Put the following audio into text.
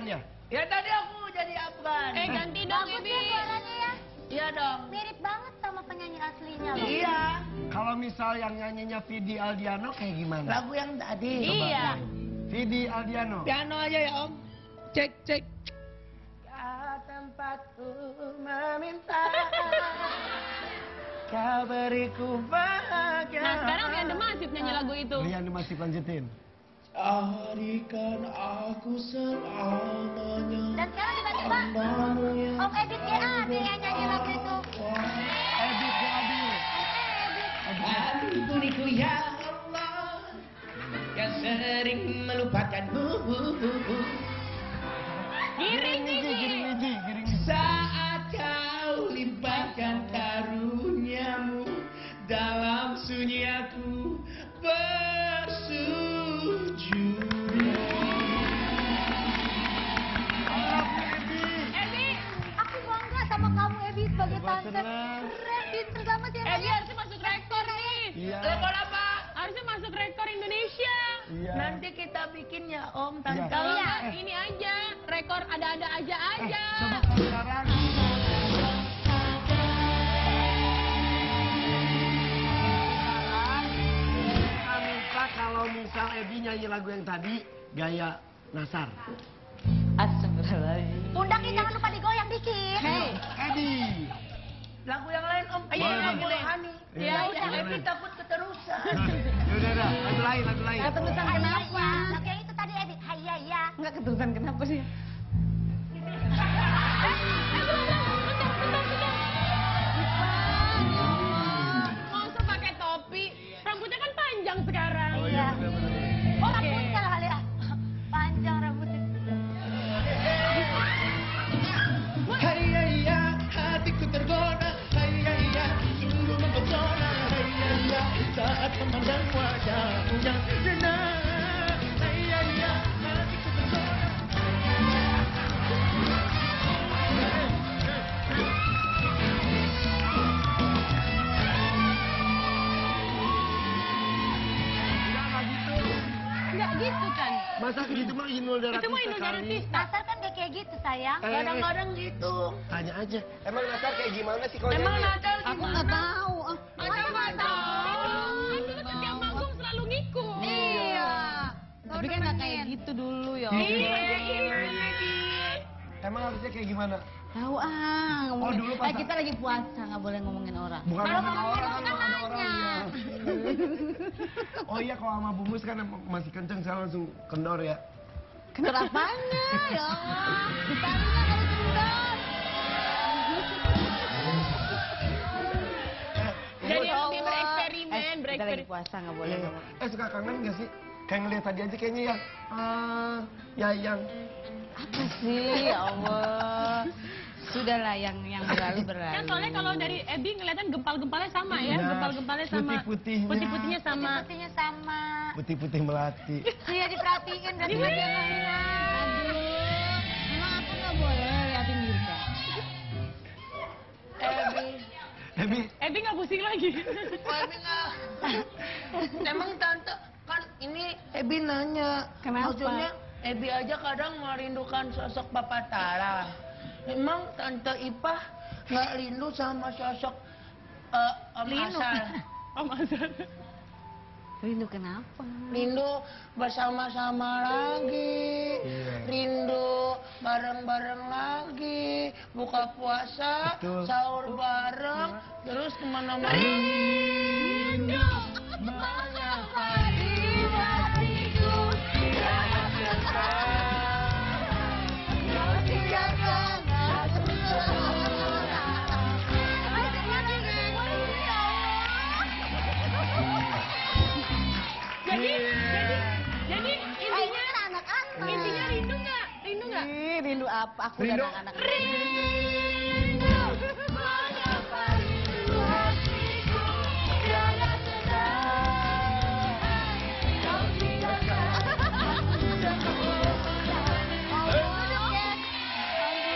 Afgan ya? Ya tadi aku jadi Afgan. Ganti dong, Bagus Ebi. ya suaranya ya. Iya dong. Mirip banget sama penyanyi aslinya loh. Iya. Kalau misal yang nyanyinya Vidi Aldiano kayak gimana? Lagu yang tadi. Iya. Vidi Aldiano. Piano aja ya Om. Cek cek. Kau tempatku meminta. Kau beriku bahagia. Nah, sekarang Rian The Massive nyanyi lagu itu. Rian masih lanjutin. Carikan aku selamanya. Dan sekarang tiba-tiba Om Ebit GA ada yang nyanyi lagu itu. Ebit ya Abi. Ampuniku ya Allah yang sering melupakanmu. Giring Gigi. Saat kau limpahkan karuniamu dalam sunyi aku bersujud. Ebi. Aku bangga sama kamu Ebit sebagai Wah, tante. senang. Keren, pinter banget ya. Ebi harusnya masuk rekor nih. Iya. Rekor apa? Harusnya masuk rekor Indonesia. Iya. Nanti kita bikin ya Om Iya. tante. Kalau nggak, ini aja, rekor ada-ada aja. Coba kalau sekarang. Minta kalau misal Ebi nyanyi lagu yang tadi gaya Nasar. Astagfirullahaladzim. Pundaknya jangan lupa digoyang dikit. Hei. Ebi. Lagu yang lain Om. Iya, lagu boleh. Hani. Iya, udah. boleh. Ebi takut keterusan. Udah, lagu lain. Keterusan kenapa? Lagu yang itu tadi Ebit. Hayya ya. Enggak keterusan kenapa sih? Nggak usah pakai topi. Rambutnya kan panjang sekarang. Oh iya, bener-bener. Oh Rapunzel kali ya. Panjang rambutnya. Hayya hatiku tergoda. Hayya sungguh mempesona. Hayya saat memandang wajahnya. Hayya hatiku tergoda. Enggak gitu kan? Masa gitu mah Inul Daratista Itu mah Inul kali. Daratista. Nasar kan gak kayak gitu sayang. Kadang-kadang gitu. Tanya aja. Emang Nasar kayak gimana sih kalau Emang nyanyi? Natal Aku gimana? nggak tahu. Masa nggak tahu? Kan dulu setiap manggung selalu ngikut. Iya. Tapi kan nggak kayak gitu dulu ya. Emang harusnya kayak gimana? Tahu ngomongin. dulu pas- Kita lagi puasa, nggak boleh ngomongin orang. Bukan Kalau ngomongin ngomongin orang, orang kan ada kan orang nanya. ya. Oh iya, kalau sama Bumus kan masih kenceng, saya langsung kendor ya. Kendor apanya? Ya Allah. Ditanya kalau kendor. Jadi Ya lebih bereksperimen, Kita lagi puasa nggak boleh Iya. ngomong. Suka kangen gak sih? Kayak ngeliat tadi aja kayaknya ya yang Apa sih ya Allah? Sudahlah yang berlalu berlalu. Kan soalnya kalau dari Ebi ngeliatan gempal-gempalnya sama ya, Iya, gempal-gempalnya sama. putih-putihnya. Putih-putihnya sama. Putihnya sama. putih-putih melati. Iya diperhatiin berarti Iya. dia nggak hilang. Aduh, emang aku nggak boleh liatin Dirga? Ebi, Ebi nggak pusing lagi. Ebi nggak. Emang tante kan ini Ebi nanya. Kenapa? Maksudnya Ebi aja kadang merindukan sosok Papa Tara. Emang tante Ipah nggak rindu sama sosok Om Asal? Om Azhar. Rindu kenapa? Rindu bersama-sama lagi, Iya. rindu bareng-bareng lagi, buka puasa, Betul. sahur bareng, terus kemana-mana. Rindu Mengapa di hatiku jangan kau tinggalkan aku Jadi intinya anak-anak. intinya rindu nggak? Rindu nggak? Ih, rindu apa? Aku Rindu. dan anak-anak. Rindu.